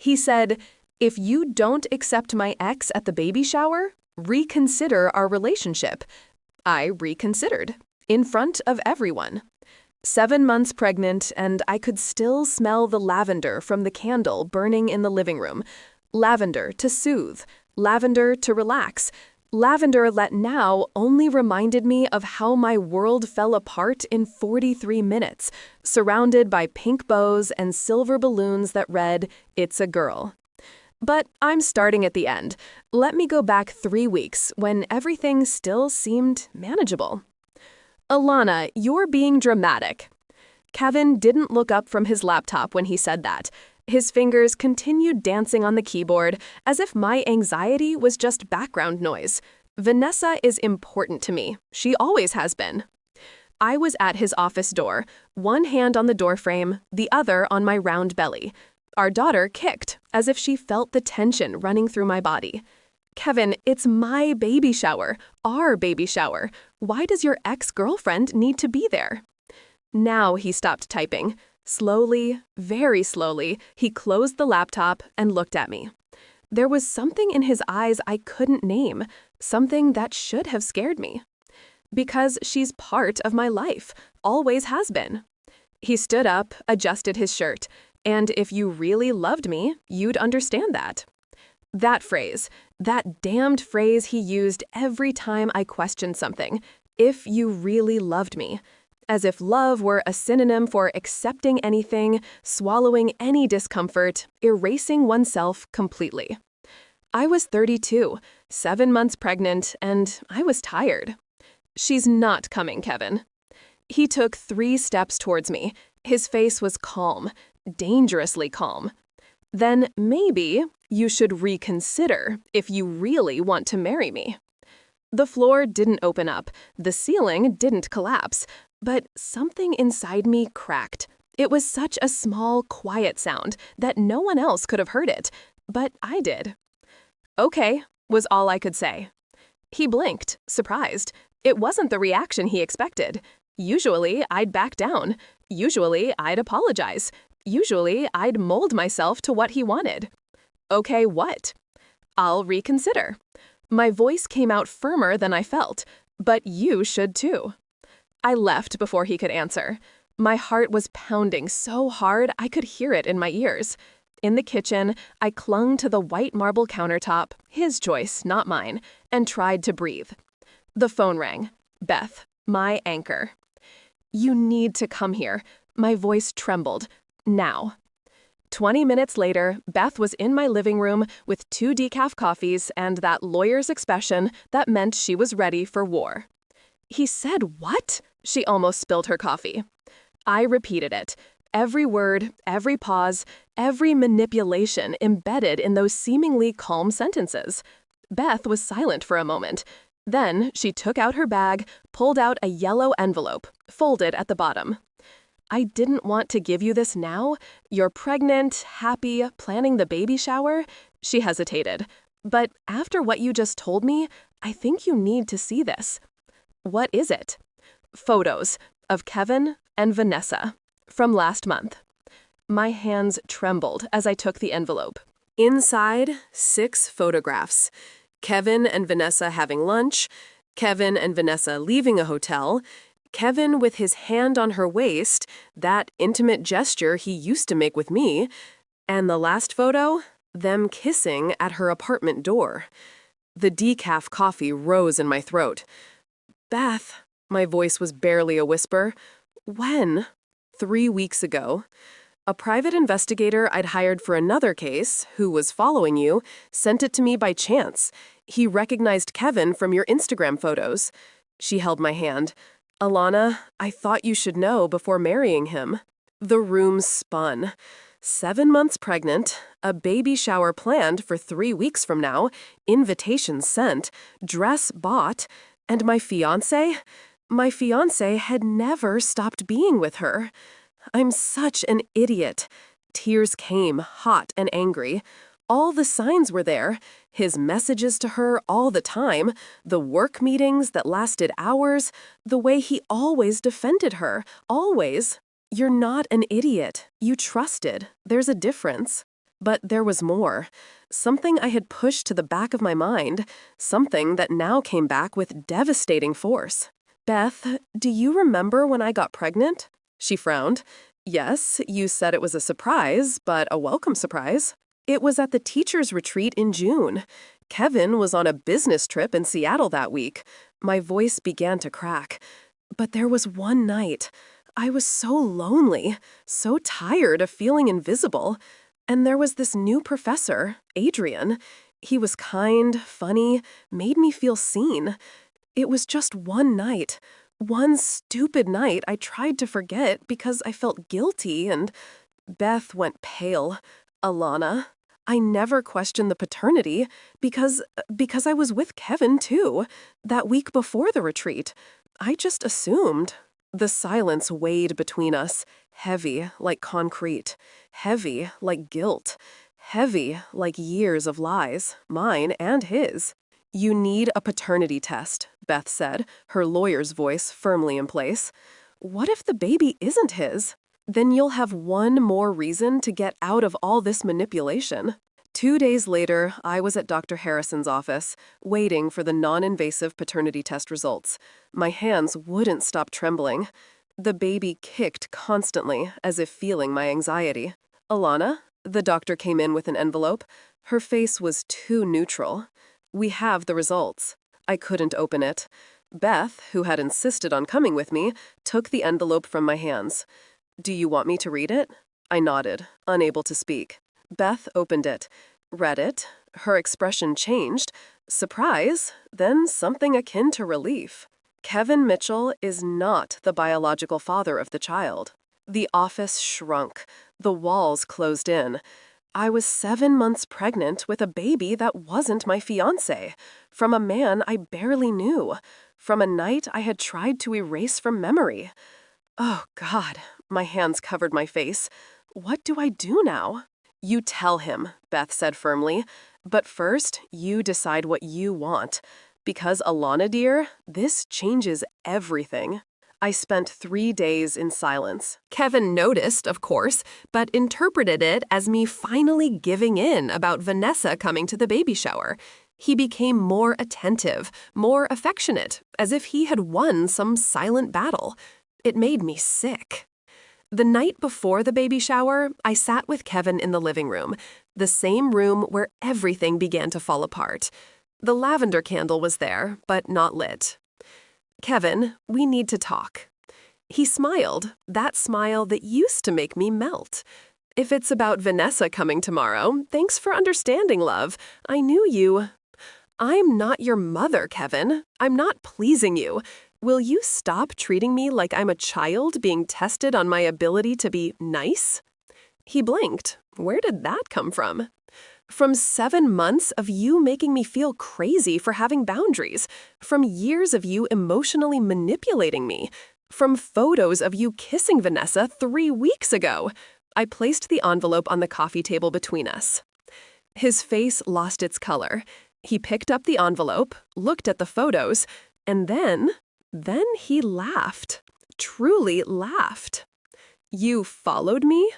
He said, "If you don't accept my ex at the baby shower, reconsider our relationship." I reconsidered, in front of everyone. 7 months pregnant, and I could still smell the lavender from the candle burning in the living room. Lavender to soothe, lavender to relax, lavender that now only reminded me of how my world fell apart in 43 minutes, surrounded by pink bows and silver balloons that read, "It's a girl." But I'm starting at the end. Let me go back 3 weeks when everything still seemed manageable. "Alana, you're being dramatic." Kevin didn't look up from his laptop when he said that. His fingers continued dancing on the keyboard as if my anxiety was just background noise. Vanessa is important to me. She always has been. I was at his office door, one hand on the doorframe, the other on my round belly. Our daughter kicked, as if she felt the tension running through my body. "Kevin, it's my baby shower, our baby shower. Why does your ex-girlfriend need to be there?" Now he stopped typing. Slowly, very slowly, he closed the laptop and looked at me. There was something in his eyes I couldn't name, something that should have scared me. Because she's part of my life, always has been. He stood up, adjusted his shirt, and if you really loved me, you'd understand that. That phrase, that damned phrase he used every time I questioned something, "if you really loved me." As if love were a synonym for accepting anything, swallowing any discomfort, erasing oneself completely. I was 32, 7 months pregnant, and I was tired. "She's not coming, Kevin." He took 3 steps towards me. His face was calm, dangerously calm. "Then maybe you should reconsider if you really want to marry me." The floor didn't open up, the ceiling didn't collapse, but something inside me cracked. It was such a small, quiet sound that no one else could have heard it, but I did. "Okay," was all I could say. He blinked, surprised. It wasn't the reaction he expected. Usually, I'd back down. Usually, I'd apologize. Usually, I'd mold myself to what he wanted. "Okay, what?" "I'll reconsider." My voice came out firmer than I felt, "but you should too." I left before he could answer. My heart was pounding so hard I could hear it in my ears. In the kitchen, I clung to the white marble countertop, his choice, not mine, and tried to breathe. The phone rang. Beth, my anchor. "You need to come here." My voice trembled. "Now." 20 minutes later, Beth was in my living room with 2 decaf coffees and that lawyer's expression that meant she was ready for war. "He said what?" She almost spilled her coffee. I repeated it. Every word, every pause, every manipulation embedded in those seemingly calm sentences. Beth was silent for a moment. Then she took out her bag, pulled out a yellow envelope, folded at the bottom. "I didn't want to give you this now. You're pregnant, happy, planning the baby shower." She hesitated. "But after what you just told me, I think you need to see this." "What is it?" "Photos of Kevin and Vanessa from last month." My hands trembled as I took the envelope. Inside, 6 photographs. Kevin and Vanessa having lunch, Kevin and Vanessa leaving a hotel, Kevin with his hand on her waist, that intimate gesture he used to make with me, and the last photo, them kissing at her apartment door. The decaf coffee rose in my throat. "Beth," my voice was barely a whisper. "When?" 3 weeks ago. A private investigator I'd hired for another case, who was following you, sent it to me by chance. He recognized Kevin from your Instagram photos. She held my hand. "Alana, I thought you should know before marrying him." The room spun. 7 months pregnant, a baby shower planned for 3 weeks from now, invitations sent, dress bought, and my fiancé? My fiancé had never stopped being with her. I'm such an idiot. Tears came, hot and angry. All the signs were there. His messages to her all the time, the work meetings that lasted hours, the way he always defended her, always. You're not an idiot. You trusted. There's a difference. But there was more. Something I had pushed to the back of my mind, something that now came back with devastating force. Beth, do you remember when I got pregnant? She frowned. Yes, you said it was a surprise, but a welcome surprise. It was at the teacher's retreat in June. Kevin was on a business trip in Seattle that week. My voice began to crack. But there was one night. I was so lonely, so tired of feeling invisible. And there was this new professor, Adrian. He was kind, funny, made me feel seen. It was just one night. One stupid night I tried to forget because I felt guilty and Beth went pale. Alana, I never questioned the paternity because I was with Kevin too, that week before the retreat. I just assumed. The silence weighed between us, heavy like concrete, heavy like guilt, heavy like years of lies, mine and his. You need a paternity test, Beth said, her lawyer's voice firmly in place. What if the baby isn't his? Then you'll have one more reason to get out of all this manipulation. 2 days later, I was at Dr. Harrison's office, waiting for the non-invasive paternity test results. My hands wouldn't stop trembling. The baby kicked constantly, as if feeling my anxiety. Alana, the doctor came in with an envelope. Her face was too neutral. We have the results. I couldn't open it. Beth, who had insisted on coming with me, took the envelope from my hands. Do you want me to read it? I nodded, unable to speak. Beth opened it, read it. Her expression changed. Surprise, then something akin to relief. Kevin Mitchell is not the biological father of the child. The office shrunk. The walls closed in. I was 7 months pregnant with a baby that wasn't my fiancé, from a man I barely knew, from a night I had tried to erase from memory. Oh, God, my hands covered my face. What do I do now? You tell him, Beth said firmly, but first you decide what you want. Because, Alana dear, this changes everything. I spent 3 days in silence. Kevin noticed, of course, but interpreted it as me finally giving in about Vanessa coming to the baby shower. He became more attentive, more affectionate, as if he had won some silent battle. It made me sick. The night before the baby shower, I sat with Kevin in the living room, the same room where everything began to fall apart. The lavender candle was there, but not lit. Kevin, we need to talk. He smiled, that smile that used to make me melt. If it's about Vanessa coming tomorrow, thanks for understanding, love. I knew you. I'm not your mother, Kevin. I'm not pleasing you. Will you stop treating me like I'm a child being tested on my ability to be nice? He blinked. Where did that come from? From 7 months of you making me feel crazy for having boundaries, from years of you emotionally manipulating me, from photos of you kissing Vanessa 3 weeks ago. I placed the envelope on the coffee table between us. His face lost its color. He picked up the envelope, looked at the photos, and then he laughed. Truly laughed. You followed me?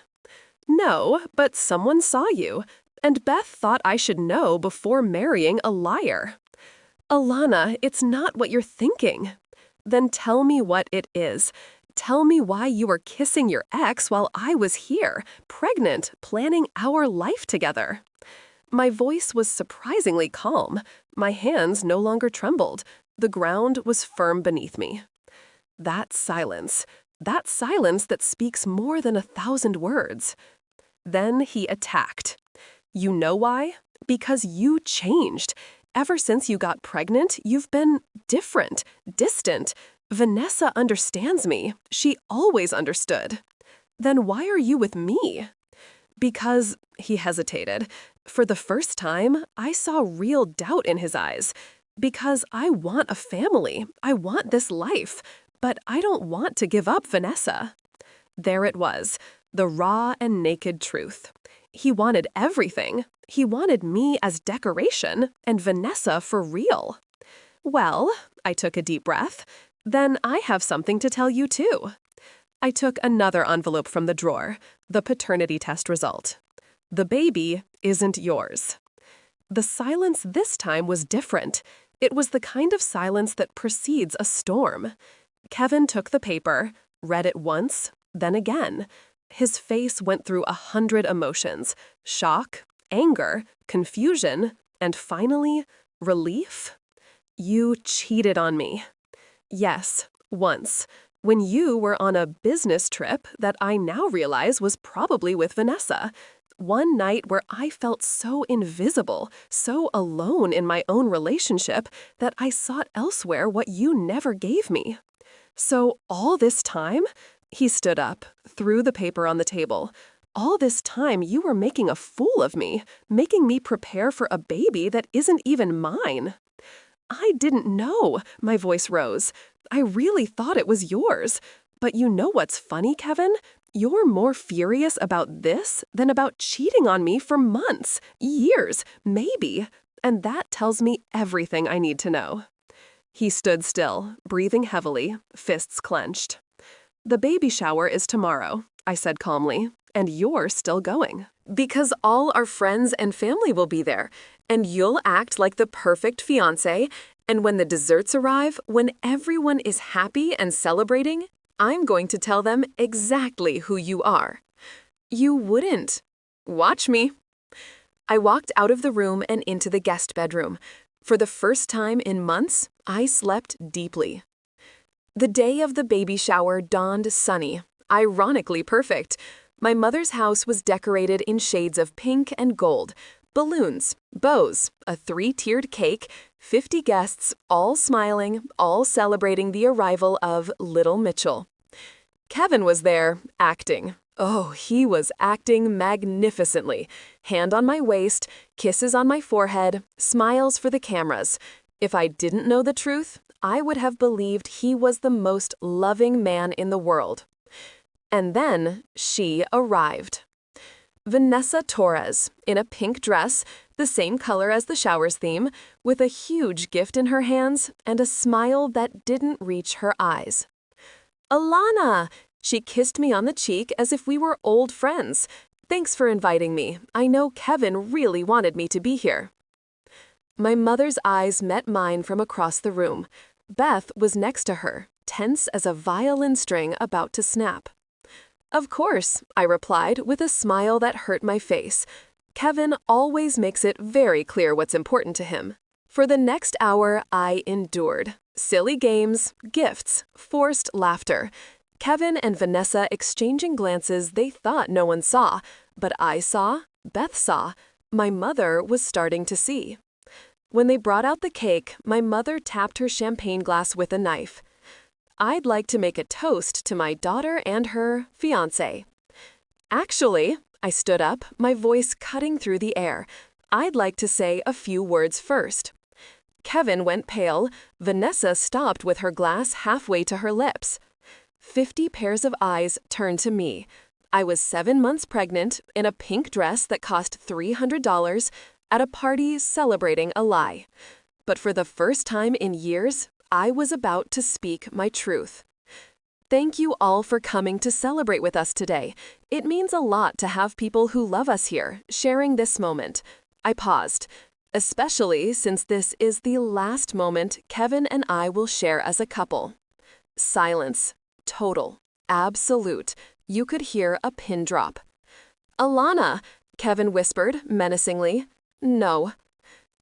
No, but someone saw you. And Beth thought I should know before marrying a liar. Alana, it's not what you're thinking. Then tell me what it is. Tell me why you were kissing your ex while I was here, pregnant, planning our life together. My voice was surprisingly calm. My hands no longer trembled. The ground was firm beneath me. That silence that speaks more than 1,000 words. Then he attacked. You know why? Because you changed. Ever since you got pregnant, you've been different, distant. Vanessa understands me. She always understood. Then why are you with me? Because, he hesitated. For the first time, I saw real doubt in his eyes. Because I want a family. I want this life. But I don't want to give up Vanessa. There it was, the raw and naked truth. He wanted everything. He wanted me as decoration and Vanessa for real. Well, I took a deep breath. Then I have something to tell you too. I took another envelope from the drawer, the paternity test result. The baby isn't yours. The silence this time was different. It was the kind of silence that precedes a storm. Kevin took the paper, read it once, then again. His face went through 100 emotions: shock, anger, confusion, and finally, relief. You cheated on me. Yes, once. When you were on a business trip that I now realize was probably with Vanessa. One night where I felt so invisible, so alone in my own relationship, that I sought elsewhere what you never gave me. So all this time, he stood up, threw the paper on the table. All this time you were making a fool of me, making me prepare for a baby that isn't even mine. I didn't know, my voice rose. I really thought it was yours. But you know what's funny, Kevin? You're more furious about this than about cheating on me for months, years, maybe. And that tells me everything I need to know. He stood still, breathing heavily, fists clenched. The baby shower is tomorrow, I said calmly, and you're still going. Because all our friends and family will be there, and you'll act like the perfect fiancé, and when the desserts arrive, when everyone is happy and celebrating, I'm going to tell them exactly who you are. You wouldn't. Watch me. I walked out of the room and into the guest bedroom. For the first time in months, I slept deeply. The day of the baby shower dawned sunny, ironically perfect. My mother's house was decorated in shades of pink and gold, balloons, bows, a 3-tiered cake, 50 guests, all smiling, all celebrating the arrival of little Mitchell. Kevin was there, acting. Oh, he was acting magnificently. Hand on my waist, kisses on my forehead, smiles for the cameras. If I didn't know the truth, I would have believed he was the most loving man in the world. And then she arrived. Vanessa Torres, in a pink dress, the same color as the shower's theme, with a huge gift in her hands and a smile that didn't reach her eyes. Alana! She kissed me on the cheek as if we were old friends. Thanks for inviting me. I know Kevin really wanted me to be here. My mother's eyes met mine from across the room. Beth was next to her, tense as a violin string about to snap. Of course, I replied with a smile that hurt my face. Kevin always makes it very clear what's important to him. For the next hour, I endured. Silly games, gifts, forced laughter. Kevin and Vanessa exchanging glances they thought no one saw, but I saw, Beth saw, my mother was starting to see. When they brought out the cake, my mother tapped her champagne glass with a knife. I'd like to make a toast to my daughter and her fiancé. Actually, I stood up, my voice cutting through the air. I'd like to say a few words first. Kevin went pale. Vanessa stopped with her glass halfway to her lips. 50 pairs of eyes turned to me. I was 7 months pregnant, in a pink dress that cost $300, at a party celebrating a lie. But for the first time in years, I was about to speak my truth. Thank you all for coming to celebrate with us today. It means a lot to have people who love us here, sharing this moment. I paused, especially since this is the last moment Kevin and I will share as a couple. Silence. Total. Absolute. You could hear a pin drop. Alana, Kevin whispered menacingly. No.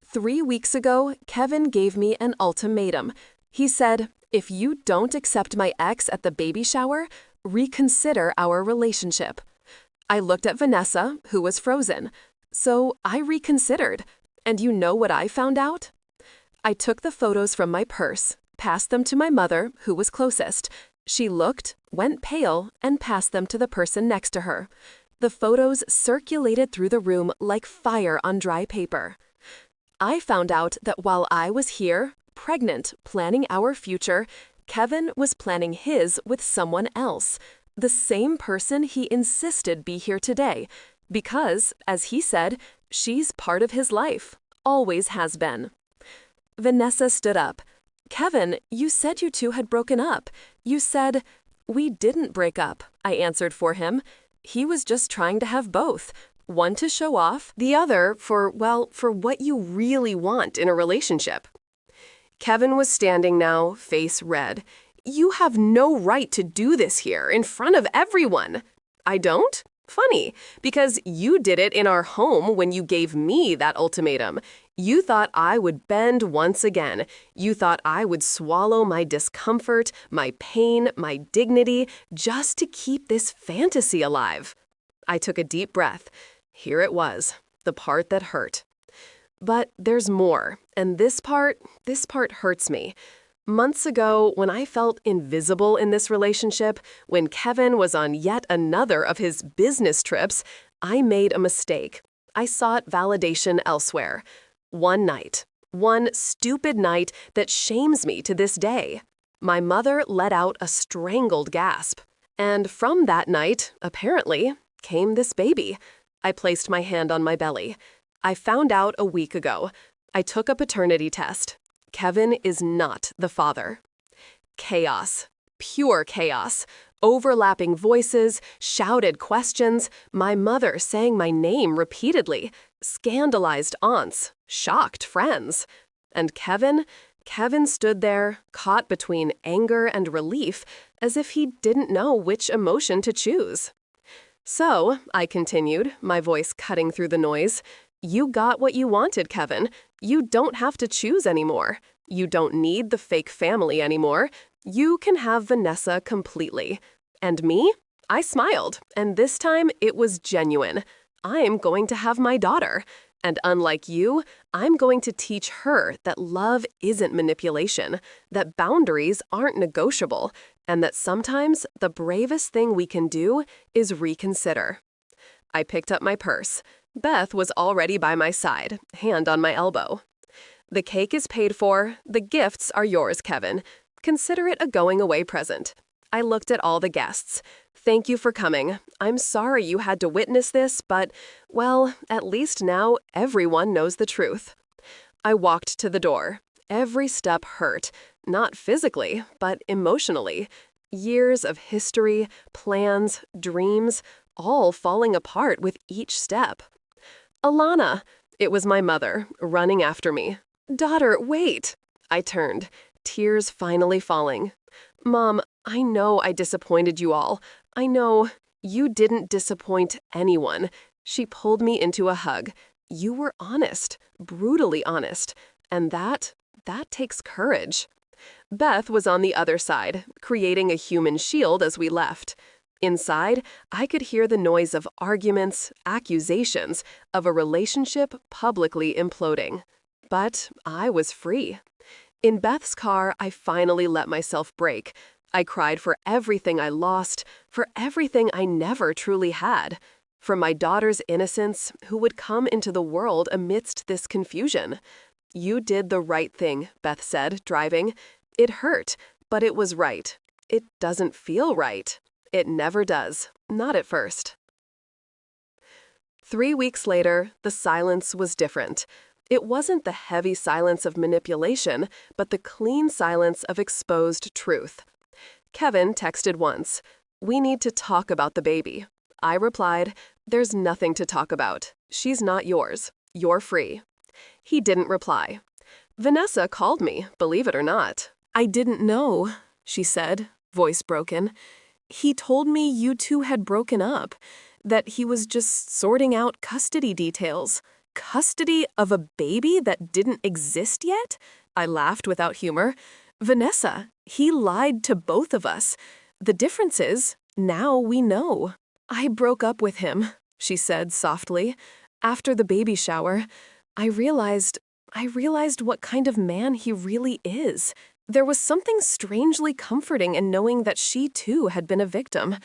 3 weeks ago, Kevin gave me an ultimatum. He said, if you don't accept my ex at the baby shower, reconsider our relationship. I looked at Vanessa, who was frozen. So I reconsidered. And you know what I found out? I took the photos from my purse, passed them to my mother, who was closest. She looked, went pale, and passed them to the person next to her. The photos circulated through the room like fire on dry paper. I found out that while I was here, pregnant, planning our future, Kevin was planning his with someone else, the same person he insisted be here today, because, as he said, she's part of his life, always has been. Vanessa stood up. Kevin, you said you two had broken up. You said, we didn't break up, I answered for him. He was just trying to have both. One to show off, the other for, well, for what you really want in a relationship. Kevin was standing now, face red. You have no right to do this here in front of everyone. I don't? Funny, because you did it in our home when you gave me that ultimatum. You thought I would bend once again. You thought I would swallow my discomfort, my pain, my dignity, just to keep this fantasy alive. I took a deep breath. Here it was, the part that hurt. But there's more, and this part hurts me. Months ago, when I felt invisible in this relationship, when Kevin was on yet another of his business trips, I made a mistake. I sought validation elsewhere. One night, one stupid night that shames me to this day. My mother let out a strangled gasp. And from that night, apparently, came this baby. I placed my hand on my belly. I found out a week ago. I took a paternity test. Kevin is not the father. Chaos. Pure chaos. Overlapping voices, shouted questions, my mother saying my name repeatedly, scandalized aunts, shocked friends. And Kevin stood there, caught between anger and relief, as if he didn't know which emotion to choose. So, I continued, my voice cutting through the noise, you got what you wanted, Kevin. You don't have to choose anymore. You don't need the fake family anymore. You can have Vanessa completely. And me? I smiled, and this time it was genuine. I'm going to have my daughter. And unlike you, I'm going to teach her that love isn't manipulation, that boundaries aren't negotiable, and that sometimes the bravest thing we can do is reconsider. I picked up my purse. Beth was already by my side, hand on my elbow. The cake is paid for. The gifts are yours, Kevin. Consider it a going-away present. I looked at all the guests. Thank you for coming. I'm sorry you had to witness this, but, well, at least now everyone knows the truth. I walked to the door. Every step hurt, not physically, but emotionally. Years of history, plans, dreams, all falling apart with each step. Alana! It was my mother, running after me. Daughter, wait! I turned, tears finally falling. Mom, I know I disappointed you all. I know you didn't disappoint anyone. She pulled me into a hug. You were honest, brutally honest, and that takes courage. Beth was on the other side, creating a human shield as we left. Inside, I could hear the noise of arguments, accusations, of a relationship publicly imploding. But I was free. In Beth's car, I finally let myself break. I cried for everything I lost, for everything I never truly had. For my daughter's innocence, who would come into the world amidst this confusion. You did the right thing, Beth said, driving. It hurt, but it was right. It doesn't feel right. It never does, not at first. 3 weeks later, the silence was different. It wasn't the heavy silence of manipulation, but the clean silence of exposed truth. Kevin texted once, "We need to talk about the baby." I replied, "There's nothing to talk about. She's not yours. You're free." He didn't reply. Vanessa called me, believe it or not. "I didn't know," she said, voice broken. "He told me you two had broken up, that he was just sorting out custody details." Custody of a baby that didn't exist yet? I laughed without humor. Vanessa, he lied to both of us. The difference is, now we know. I broke up with him, she said softly. After the baby shower, I realized what kind of man he really is. There was something strangely comforting in knowing that she too had been a victim.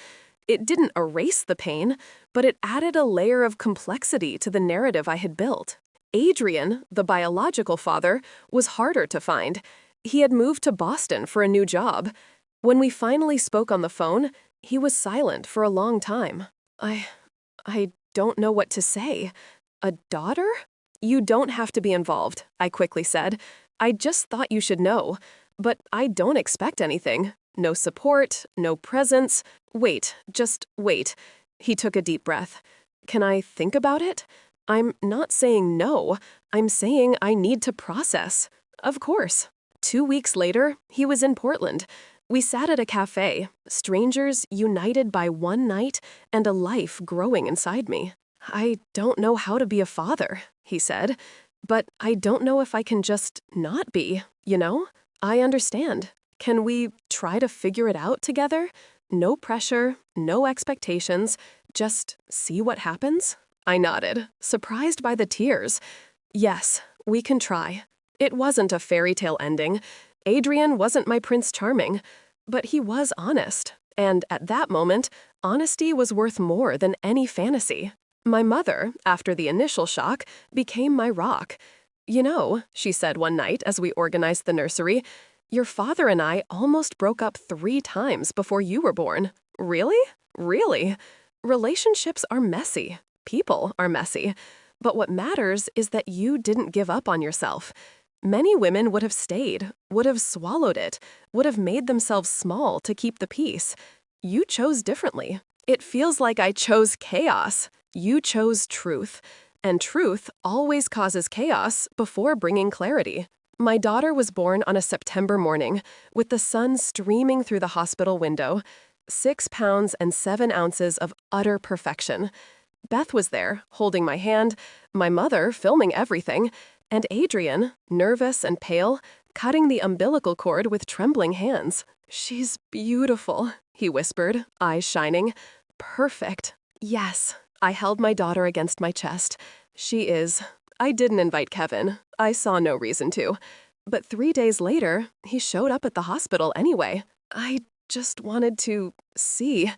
It didn't erase the pain, but it added a layer of complexity to the narrative I had built. Adrian, the biological father, was harder to find. He had moved to Boston for a new job. When we finally spoke on the phone, he was silent for a long time. I don't know what to say. A daughter? You don't have to be involved, I quickly said. I just thought you should know. But I don't expect anything. No support, no presence. Wait, just wait. He took a deep breath. Can I think about it? I'm not saying no. I'm saying I need to process. Of course. 2 weeks later, he was in Portland. We sat at a cafe, strangers united by one night and a life growing inside me. I don't know how to be a father, he said, but I don't know if I can just not be, you know? I understand. Can we try to figure it out together? No pressure, no expectations, just see what happens? I nodded, surprised by the tears. Yes, we can try. It wasn't a fairy tale ending. Adrian wasn't my Prince Charming, but he was honest. And at that moment, honesty was worth more than any fantasy. My mother, after the initial shock, became my rock. You know, she said one night as we organized the nursery, your father and I almost broke up 3 times before you were born. Really? Really? Relationships are messy. People are messy. But what matters is that you didn't give up on yourself. Many women would have stayed, would have swallowed it, would have made themselves small to keep the peace. You chose differently. It feels like I chose chaos. You chose truth. And truth always causes chaos before bringing clarity. My daughter was born on a September morning, with the sun streaming through the hospital window. 6 pounds and 7 ounces of utter perfection. Beth was there, holding my hand, my mother filming everything, and Adrian, nervous and pale, cutting the umbilical cord with trembling hands. She's beautiful, he whispered, eyes shining. Perfect. Yes. I held my daughter against my chest. She is. I didn't invite Kevin. I saw no reason to. But 3 days later, he showed up at the hospital anyway. I just wanted to see.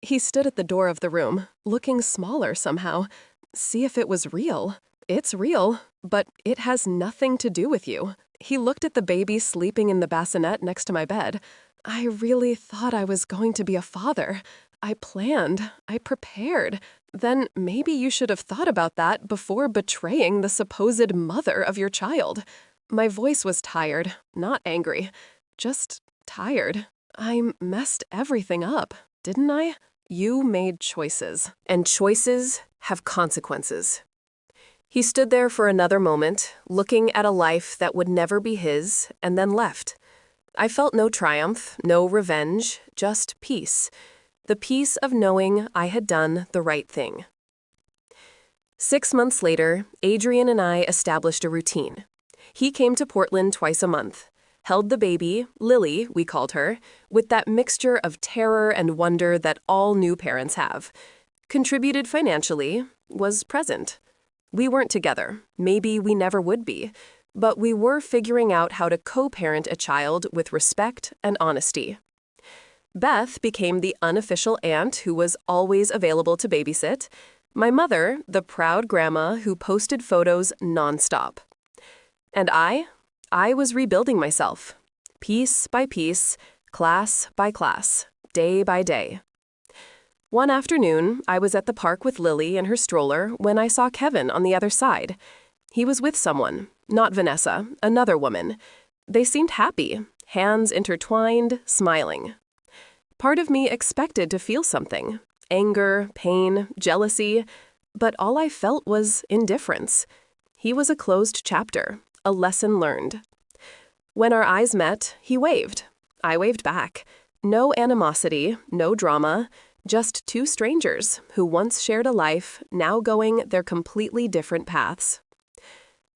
He stood at the door of the room, looking smaller somehow. See if it was real. It's real, but it has nothing to do with you. He looked at the baby sleeping in the bassinet next to my bed. I really thought I was going to be a father. I planned. I prepared. Then maybe you should have thought about that before betraying the supposed mother of your child. My voice was tired, not angry. Just tired. I messed everything up, didn't I? You made choices, and choices have consequences. He stood there for another moment, looking at a life that would never be his, and then left. I felt no triumph, no revenge, just peace. The peace of knowing I had done the right thing. 6 months later, Adrian and I established a routine. He came to Portland twice a month, held the baby, Lily, we called her, with that mixture of terror and wonder that all new parents have, contributed financially, was present. We weren't together. Maybe we never would be. But we were figuring out how to co-parent a child with respect and honesty. Beth became the unofficial aunt who was always available to babysit. My mother, the proud grandma who posted photos nonstop. And I was rebuilding myself, piece by piece, class by class, day by day. One afternoon, I was at the park with Lily in her stroller when I saw Kevin on the other side. He was with someone, not Vanessa, another woman. They seemed happy, hands intertwined, smiling. Part of me expected to feel something, anger, pain, jealousy, but all I felt was indifference. He was a closed chapter, a lesson learned. When our eyes met, he waved. I waved back. No animosity, no drama, just 2 strangers who once shared a life, now going their completely different paths.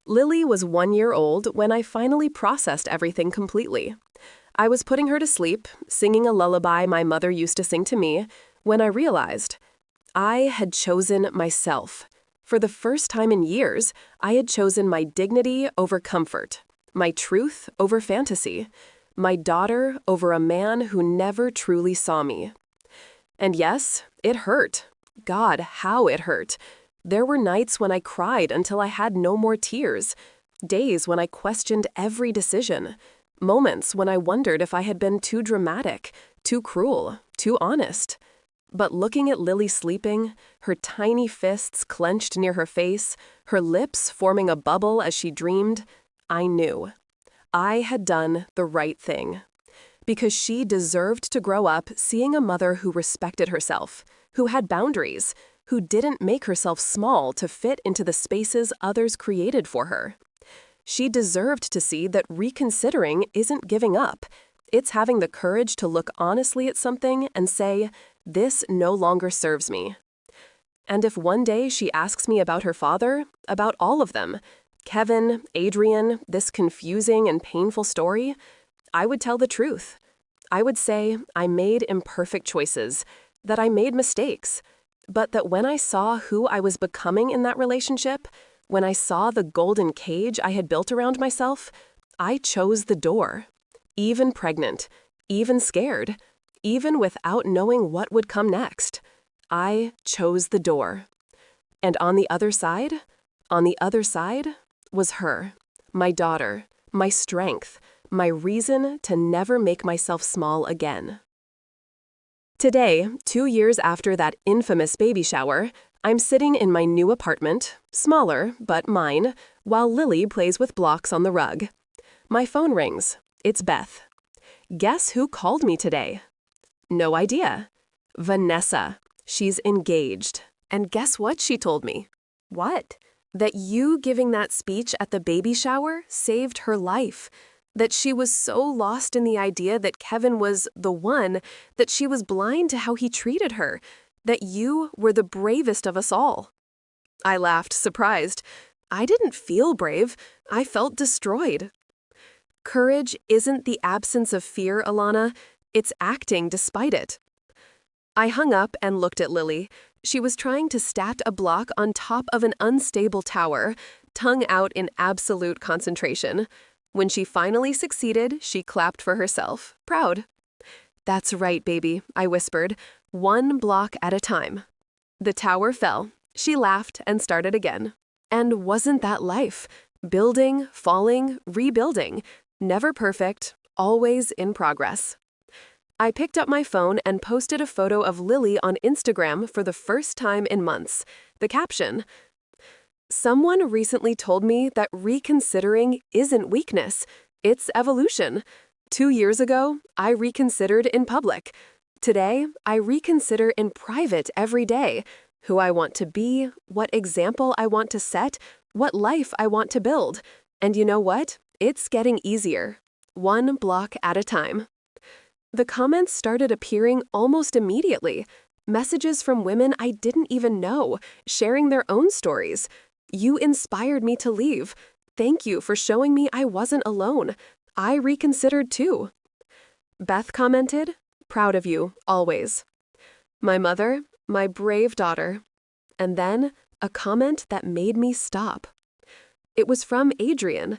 Lily was 1 year old when I finally processed everything completely. I was putting her to sleep, singing a lullaby my mother used to sing to me, when I realized I had chosen myself. For the first time in years, I had chosen my dignity over comfort, my truth over fantasy, my daughter over a man who never truly saw me. And yes, it hurt. God, how it hurt. There were nights when I cried until I had no more tears, days when I questioned every decision, moments when I wondered if I had been too dramatic, too cruel, too honest. But looking at Lily sleeping, her tiny fists clenched near her face, her lips forming a bubble as she dreamed, I knew. I had done the right thing. Because she deserved to grow up seeing a mother who respected herself, who had boundaries, who didn't make herself small to fit into the spaces others created for her. She deserved to see that reconsidering isn't giving up. It's having the courage to look honestly at something and say, "This no longer serves me." And if one day she asks me about her father, about all of them, Kevin, Adrian, this confusing and painful story, I would tell the truth. I would say I made imperfect choices, that I made mistakes, but that when I saw who I was becoming in that relationship, when I saw the golden cage I had built around myself, I chose the door. Even pregnant, even scared, even without knowing what would come next, I chose the door. And on the other side was her, my daughter, my strength, my reason to never make myself small again. Today, 2 years after that infamous baby shower, I'm sitting in my new apartment, smaller, but mine, while Lily plays with blocks on the rug. My phone rings. It's Beth. Guess who called me today? No idea. Vanessa. She's engaged. And guess what she told me? What? That you giving that speech at the baby shower saved her life. That she was so lost in the idea that Kevin was the one that she was blind to how he treated her. That you were the bravest of us all. I laughed, surprised. I didn't feel brave. I felt destroyed. Courage isn't the absence of fear, Alana. It's acting despite it. I hung up and looked at Lily. She was trying to stack a block on top of an unstable tower, tongue out in absolute concentration. When she finally succeeded, she clapped for herself, proud. "That's right, baby," I whispered, "1 block at a time." The tower fell. She laughed and started again. And wasn't that life? Building, falling, rebuilding. Never perfect, always in progress. I picked up my phone and posted a photo of Lily on Instagram for the first time in months. The caption: "Someone recently told me that reconsidering isn't weakness, it's evolution. 2 years ago, I reconsidered in public. Today, I reconsider in private every day. Who I want to be, what example I want to set, what life I want to build. And you know what? It's getting easier. 1 block at a time." The comments started appearing almost immediately. Messages from women I didn't even know, sharing their own stories. "You inspired me to leave. Thank you for showing me I wasn't alone. I reconsidered too." Beth commented, "Proud of you, always." My mother, "My brave daughter." And then, a comment that made me stop. It was from Adrian.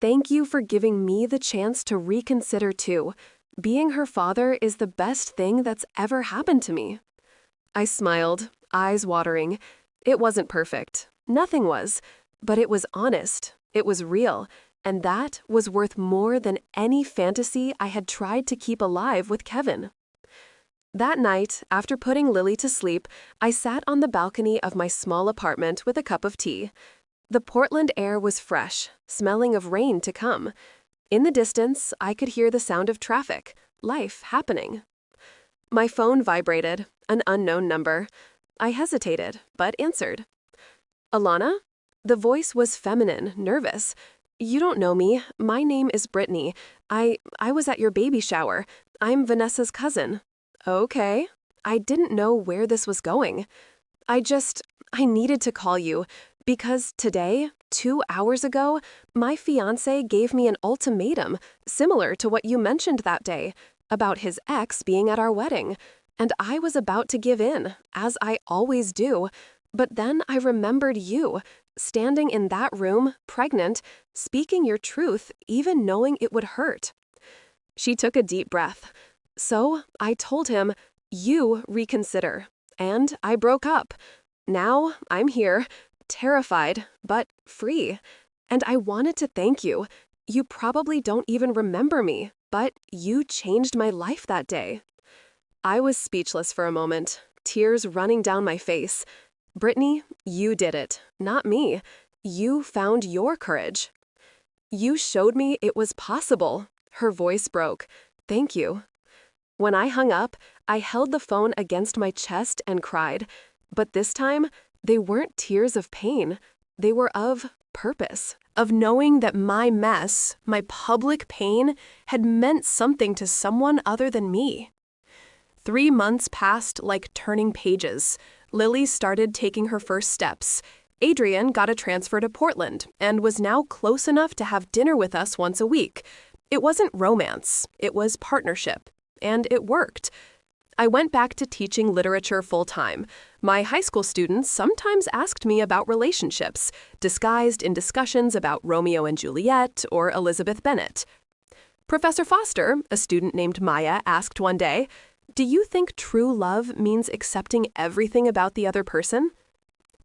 "Thank you for giving me the chance to reconsider too. Being her father is the best thing that's ever happened to me." I smiled, eyes watering. It wasn't perfect. Nothing was. But it was honest. It was real. And that was worth more than any fantasy I had tried to keep alive with Kevin. That night, after putting Lily to sleep, I sat on the balcony of my small apartment with a cup of tea. The Portland air was fresh, smelling of rain to come. In the distance, I could hear the sound of traffic, life happening. My phone vibrated, an unknown number. I hesitated, but answered. "Alana?" The voice was feminine, nervous. "You don't know me. My name is Brittany. I was at your baby shower. I'm Vanessa's cousin." "Okay." I didn't know where this was going. I needed to call you. Because today, 2 hours ago, my fiancé gave me an ultimatum, similar to what you mentioned that day, about his ex being at our wedding. And I was about to give in, as I always do. But then I remembered you, standing in that room, pregnant, speaking your truth, even knowing it would hurt. She took a deep breath. So I told him, "You reconsider." And I broke up. Now I'm here. Terrified, but free. And I wanted to thank you. You probably don't even remember me, but you changed my life that day. I was speechless for a moment, tears running down my face. Brittany, you did it, not me. You found your courage. You showed me it was possible. Her voice broke. Thank you. When I hung up, I held the phone against my chest and cried. But this time, they weren't tears of pain. They were of purpose, of knowing that my mess, my public pain, had meant something to someone other than me. 3 months passed like turning pages. Lily started taking her first steps. Adrian got a transfer to Portland and was now close enough to have dinner with us once a week. It wasn't romance, it was partnership, and it worked. I went back to teaching literature full-time. My high school students sometimes asked me about relationships, disguised in discussions about Romeo and Juliet or Elizabeth Bennet. Professor Foster, a student named Maya, asked one day, "Do you think true love means accepting everything about the other person?"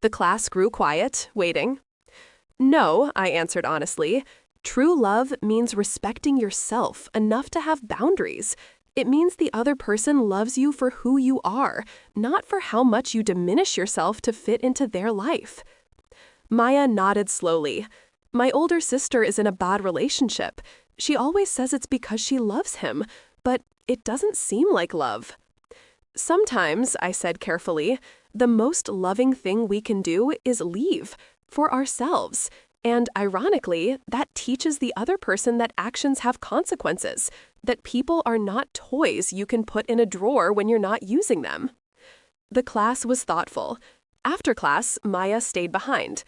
The class grew quiet, waiting. "No," I answered honestly. "True love means respecting yourself enough to have boundaries. It means the other person loves you for who you are, not for how much you diminish yourself to fit into their life." Maya nodded slowly. "My older sister is in a bad relationship. She always says it's because she loves him, but it doesn't seem like love." "Sometimes," I said carefully, "the most loving thing we can do is leave, for ourselves. And ironically, that teaches the other person that actions have consequences, that people are not toys you can put in a drawer when you're not using them." The class was thoughtful. After class, Maya stayed behind.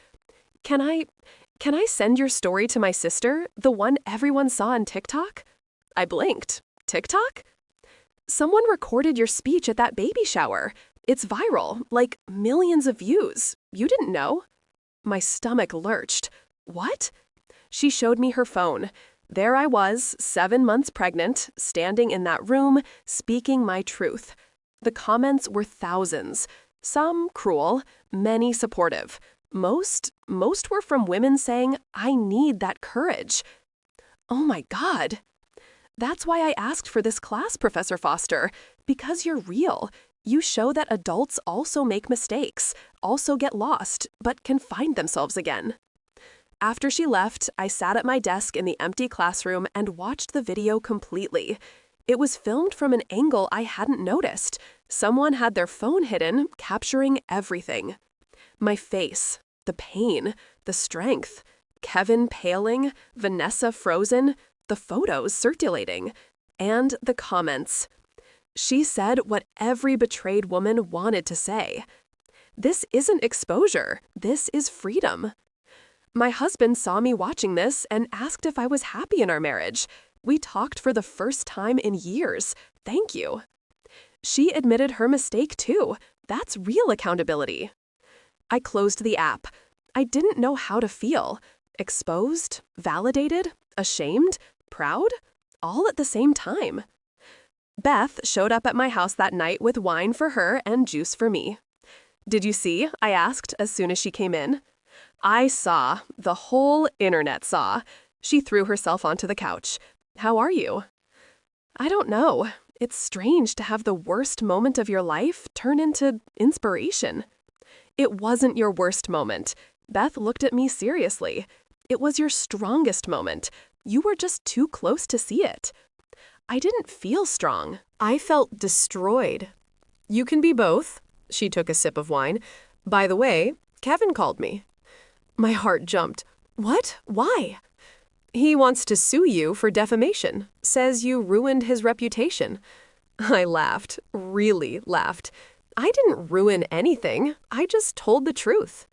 Can I send your story to my sister, the one everyone saw on TikTok?" I blinked. TikTok? "Someone recorded your speech at that baby shower. It's viral, like millions of views. You didn't know?" My stomach lurched. "What?" She showed me her phone. There I was, 7 months pregnant, standing in that room, speaking my truth. The comments were thousands. Some cruel, many supportive. Most were from women saying, "I need that courage." Oh my God. That's why I asked for this class, Professor Foster, because you're real. You show that adults also make mistakes, also get lost, but can find themselves again. After she left, I sat at my desk in the empty classroom and watched the video completely. It was filmed from an angle I hadn't noticed. Someone had their phone hidden, capturing everything. My face, the pain, the strength, Kevin paling, Vanessa frozen, the photos circulating, and the comments. She said what every betrayed woman wanted to say. This isn't exposure. This is freedom. My husband saw me watching this and asked if I was happy in our marriage. We talked for the first time in years. Thank you. She admitted her mistake too. That's real accountability. I closed the app. I didn't know how to feel. Exposed, validated, ashamed, proud, all at the same time. Beth showed up at my house that night with wine for her and juice for me. "Did you see?" I asked as soon as she came in. I saw. The whole internet saw. She threw herself onto the couch. "How are you?" "I don't know. It's strange to have the worst moment of your life turn into inspiration." "It wasn't your worst moment." Beth looked at me seriously. "It was your strongest moment. You were just too close to see it." I didn't feel strong. I felt destroyed. "You can be both." She took a sip of wine. "By the way, Kevin called me." My heart jumped. "What? Why?" "He wants to sue you for defamation. Says you ruined his reputation." I laughed, really laughed. "I didn't ruin anything. I just told the truth."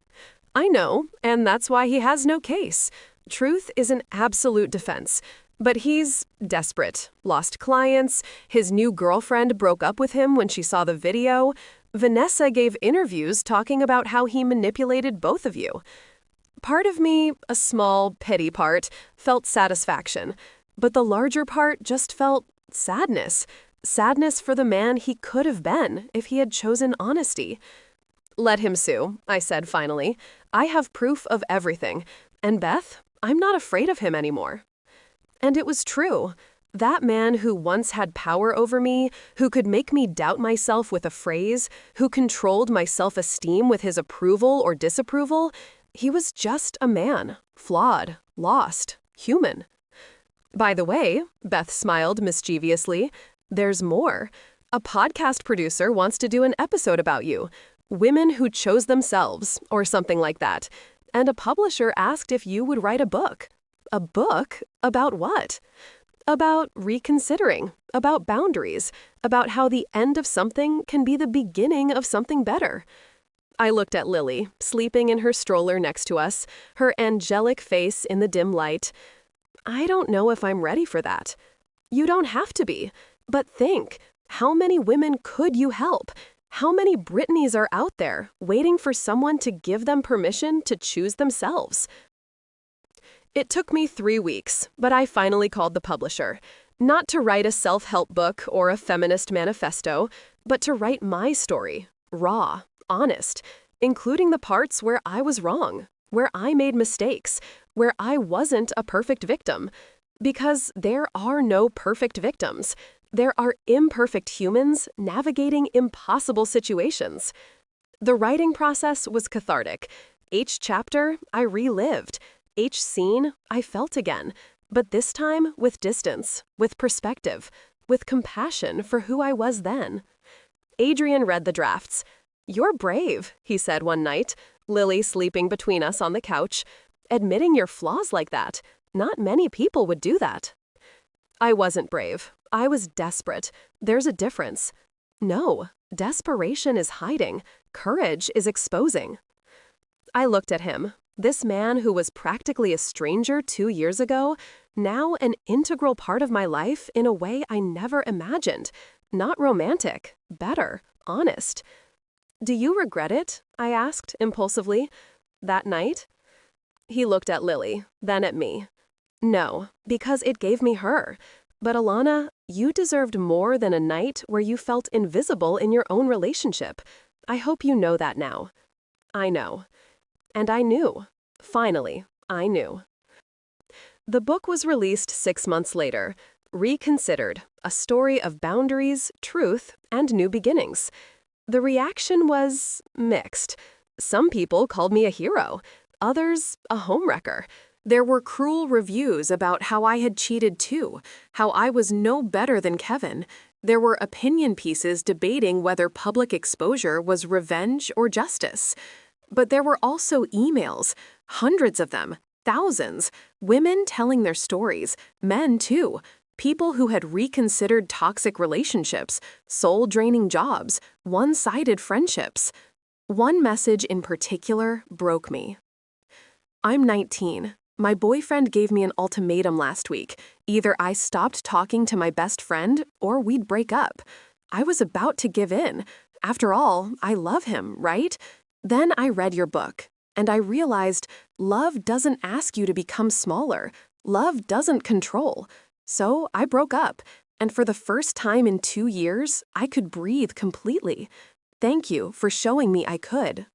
"I know, and that's why he has no case. Truth is an absolute defense. But he's desperate, lost clients, his new girlfriend broke up with him when she saw the video. Vanessa gave interviews talking about how he manipulated both of you. Part of me, a small, petty part, felt satisfaction, but the larger part just felt sadness. Sadness for the man he could have been if he had chosen honesty. "Let him sue," I said finally. "I have proof of everything. And Beth, I'm not afraid of him anymore." And it was true. That man who once had power over me, who could make me doubt myself with a phrase, who controlled my self-esteem with his approval or disapproval, he was just a man, flawed, lost, human. "By the way," Beth smiled mischievously, "there's more. A podcast producer wants to do an episode about you. Women Who Chose Themselves, or something like that. And a publisher asked if you would write a book. A book? About what? About reconsidering, about boundaries, about how the end of something can be the beginning of something better. I looked at Lily, sleeping in her stroller next to us, her angelic face in the dim light. I don't know if I'm ready for that. You don't have to be. But think, how many women could you help? How many Britneys are out there, waiting for someone to give them permission to choose themselves? It took me 3 weeks, but I finally called the publisher. Not to write a self-help book or a feminist manifesto, but to write my story, raw, honest, including the parts where I was wrong, where I made mistakes, where I wasn't a perfect victim. Because there are no perfect victims. There are imperfect humans navigating impossible situations. The writing process was cathartic. Each chapter, I relived. Each scene, I felt again. But this time, with distance, with perspective, with compassion for who I was then. Adrian read the drafts. "You're brave," he said one night, Lily sleeping between us on the couch. "Admitting your flaws like that. Not many people would do that." I wasn't brave. I was desperate. There's a difference. No, desperation is hiding. Courage is exposing. I looked at him. This man who was practically a stranger 2 years ago, now an integral part of my life in a way I never imagined. Not romantic, better, honest. "Do you regret it?" I asked impulsively. "That night?" He looked at Lily, then at me. "No, because it gave me her. But Alana, you deserved more than a night where you felt invisible in your own relationship. I hope you know that now." I know. And I knew. Finally, I knew. The book was released 6 months later. Reconsidered, a story of boundaries, truth, and new beginnings. The reaction was mixed. Some people called me a hero. Others, a homewrecker. There were cruel reviews about how I had cheated too, how I was no better than Kevin. There were opinion pieces debating whether public exposure was revenge or justice. But there were also emails, hundreds of them, thousands, women telling their stories, men too, people who had reconsidered toxic relationships, soul-draining jobs, one-sided friendships. One message in particular broke me. "I'm 19. My boyfriend gave me an ultimatum last week. Either I stopped talking to my best friend or we'd break up. I was about to give in. After all, I love him, right? Then I read your book, and I realized love doesn't ask you to become smaller. Love doesn't control. So I broke up, and for the first time in 2 years, I could breathe completely. Thank you for showing me I could."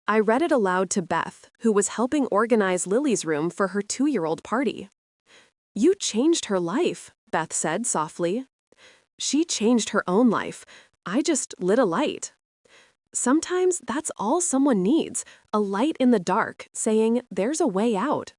I read it aloud to Beth, who was helping organize Lily's room for her 2-year-old party. "You changed her life," Beth said softly. "She changed her own life. I just lit a light." Sometimes that's all someone needs, a light in the dark saying there's a way out.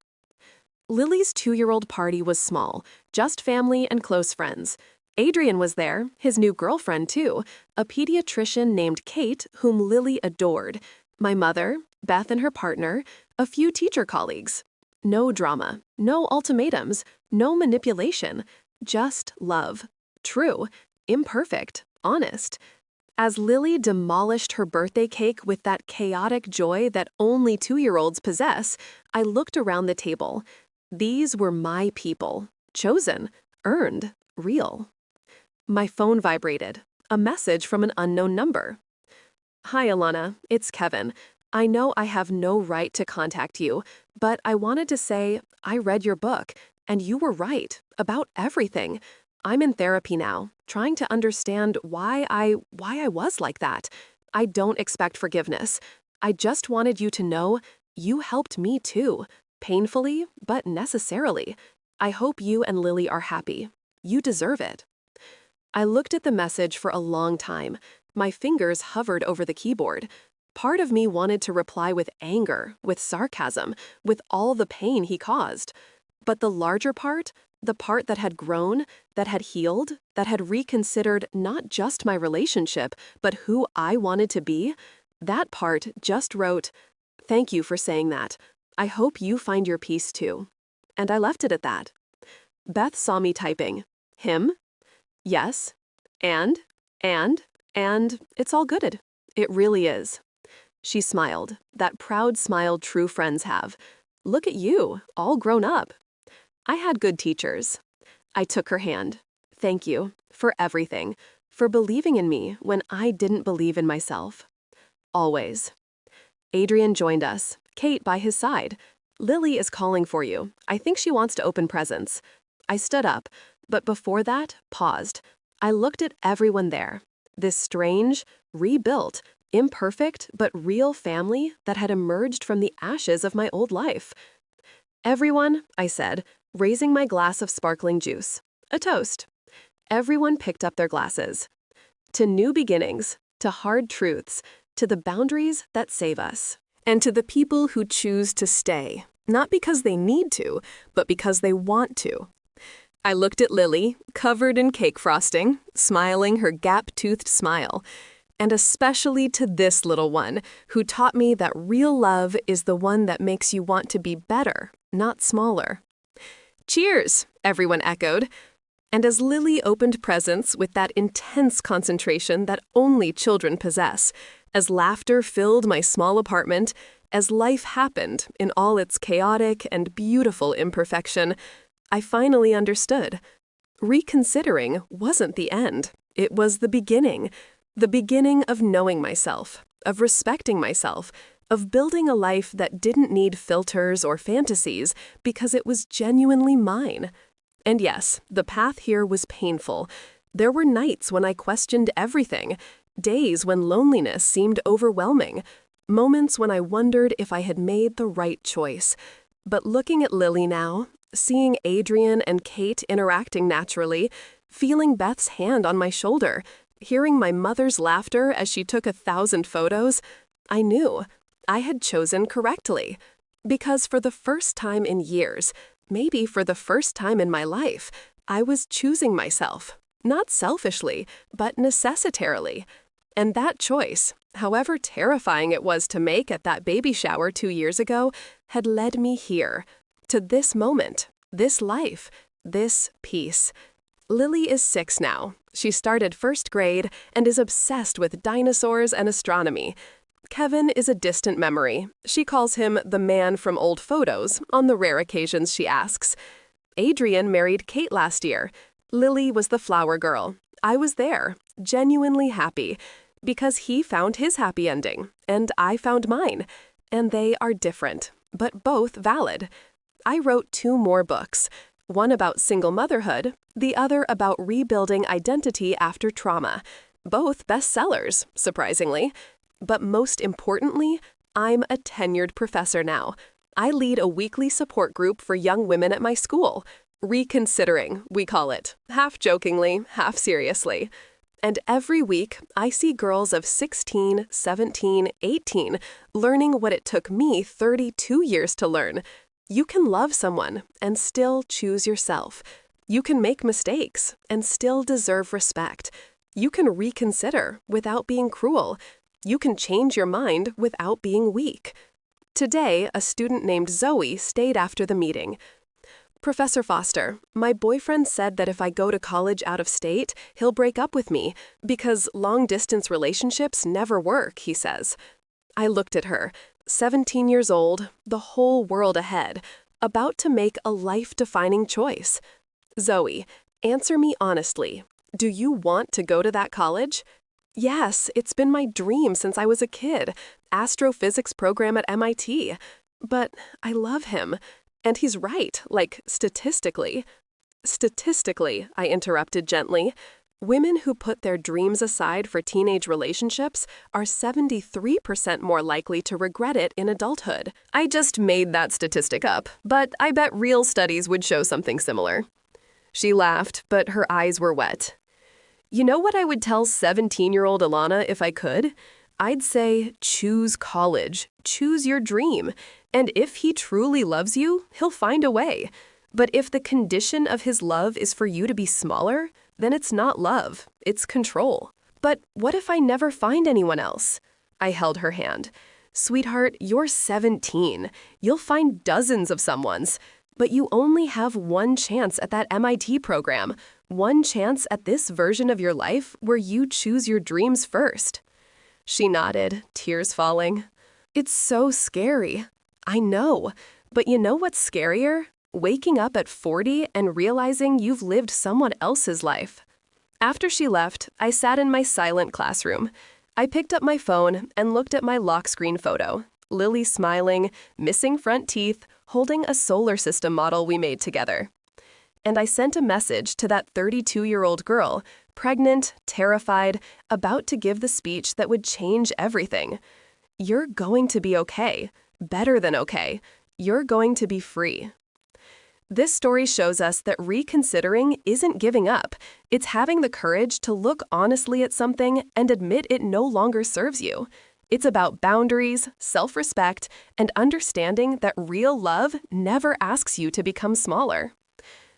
Lily's 2-year-old party was small, just family and close friends. Adrian was there, his new girlfriend too, a pediatrician named Kate whom Lily adored. My mother, Beth and her partner, a few teacher colleagues. No drama, no ultimatums, no manipulation, just love. True, imperfect, honest. As Lily demolished her birthday cake with that chaotic joy that only 2-year-olds possess, I looked around the table. These were my people, chosen, earned, real. My phone vibrated, a message from an unknown number. "Hi, Alana, it's Kevin. I know I have no right to contact you, but I wanted to say I read your book, and you were right about everything. I'm in therapy now, trying to understand why I was like that. I don't expect forgiveness. I just wanted you to know you helped me too, painfully, but necessarily. I hope you and Lily are happy. You deserve it." I looked at the message for a long time. My fingers hovered over the keyboard. Part of me wanted to reply with anger, with sarcasm, with all the pain he caused. But the larger part, The part that had grown, that had healed, that had reconsidered not just my relationship, but who I wanted to be, that part just wrote, "Thank you for saying that. I hope you find your peace too." And I left it at that. Beth saw me typing, "Him? Yes. And, and it's all good. It really is." She smiled, that proud smile true friends have. "Look at you, all grown up." I had good teachers. I took her hand. "Thank you for everything, for believing in me when I didn't believe in myself." Always. Adrian joined us, Kate by his side. "Lily is calling for you. I think she wants to open presents." I stood up, but before that, paused. I looked at everyone there. This strange, rebuilt, imperfect but real family that had emerged from the ashes of my old life. "Everyone," I said, raising my glass of sparkling juice. A toast. Everyone picked up their glasses. To new beginnings, to hard truths, to the boundaries that save us. And to the people who choose to stay, not because they need to, but because they want to. I looked at Lily, covered in cake frosting, smiling her gap-toothed smile. And especially to this little one, who taught me that real love is the one that makes you want to be better, not smaller. "Cheers," everyone echoed. And as Lily opened presents with that intense concentration that only children possess, as laughter filled my small apartment, as life happened in all its chaotic and beautiful imperfection, I finally understood. Reconsidering wasn't the end. It was the beginning of knowing myself, of respecting myself, of building a life that didn't need filters or fantasies because it was genuinely mine. And yes, the path here was painful. There were nights when I questioned everything, days when loneliness seemed overwhelming, moments when I wondered if I had made the right choice. But looking at Lily now, seeing Adrian and Kate interacting naturally, feeling Beth's hand on my shoulder, hearing my mother's laughter as she took 1,000 photos, I knew I had chosen correctly. Because for the first time in years, maybe for the first time in my life, I was choosing myself, not selfishly, but necessitarily. And that choice, however terrifying it was to make at that baby shower 2 years ago, had led me here, to this moment, this life, this peace. Lily is 6 now. She started first grade and is obsessed with dinosaurs and astronomy. Kevin is a distant memory. She calls him the man from old photos on the rare occasions she asks. Adrian married Kate last year. Lily was the flower girl. I was there, genuinely happy, because he found his happy ending, and I found mine. And they are different, but both valid. I wrote 2 more books, one about single motherhood, the other about rebuilding identity after trauma. Both bestsellers, surprisingly. But most importantly, I'm a tenured professor now. I lead a weekly support group for young women at my school. Reconsidering, we call it, half jokingly, half seriously. And every week, I see girls of 16, 17, 18 learning what it took me 32 years to learn. You can love someone and still choose yourself. You can make mistakes and still deserve respect. You can reconsider without being cruel. You can change your mind without being weak. Today, a student named Zoe stayed after the meeting. "Professor Foster, my boyfriend said that if I go to college out of state, he'll break up with me because long-distance relationships never work," he says. I looked at her, 17 years old, the whole world ahead, about to make a life-defining choice. "Zoe, answer me honestly. Do you want to go to that college?" "Yes, it's been my dream since I was a kid. Astrophysics program at MIT. But I love him. And he's right, like statistically." "Statistically," I interrupted gently, "women who put their dreams aside for teenage relationships are 73% more likely to regret it in adulthood." I just made that statistic up, but I bet real studies would show something similar. She laughed, but her eyes were wet. "You know what I would tell 17-year-old Alana if I could? I'd say, choose college, choose your dream, and if he truly loves you, he'll find a way. But if the condition of his love is for you to be smaller, then it's not love, it's control. But what if I never find anyone else? I held her hand. Sweetheart, you're 17. You'll find dozens of someones. But you only have one chance at that MIT program, one chance at this version of your life where you choose your dreams first. She nodded, tears falling. It's so scary. I know. But you know what's scarier? Waking up at 40 and realizing you've lived someone else's life. After she left, I sat in my silent classroom. I picked up my phone and looked at my lock screen photo. Lily smiling, missing front teeth, holding a solar system model we made together. And I sent a message to that 32-year-old girl, pregnant, terrified, about to give the speech that would change everything. You're going to be okay. Better than okay. You're going to be free. This story shows us that reconsidering isn't giving up. It's having the courage to look honestly at something and admit it no longer serves you. It's about boundaries, self-respect, and understanding that real love never asks you to become smaller.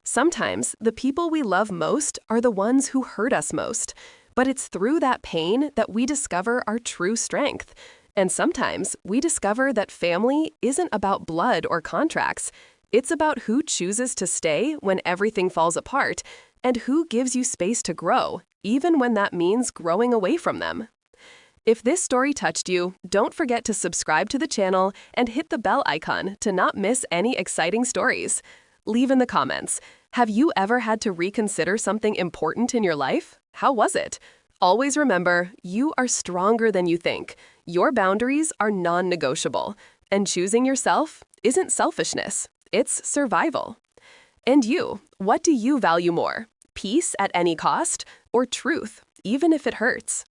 Sometimes the people we love most are the ones who hurt us most, but it's through that pain that we discover our true strength. And sometimes we discover that family isn't about blood or contracts. It's about who chooses to stay when everything falls apart, and who gives you space to grow, even when that means growing away from them. If this story touched you, don't forget to subscribe to the channel and hit the bell icon to not miss any exciting stories. Leave in the comments, have you ever had to reconsider something important in your life? How was it? Always remember, you are stronger than you think. Your boundaries are non-negotiable, and choosing yourself isn't selfishness. It's survival. And you, what do you value more? Peace at any cost, or truth, even if it hurts?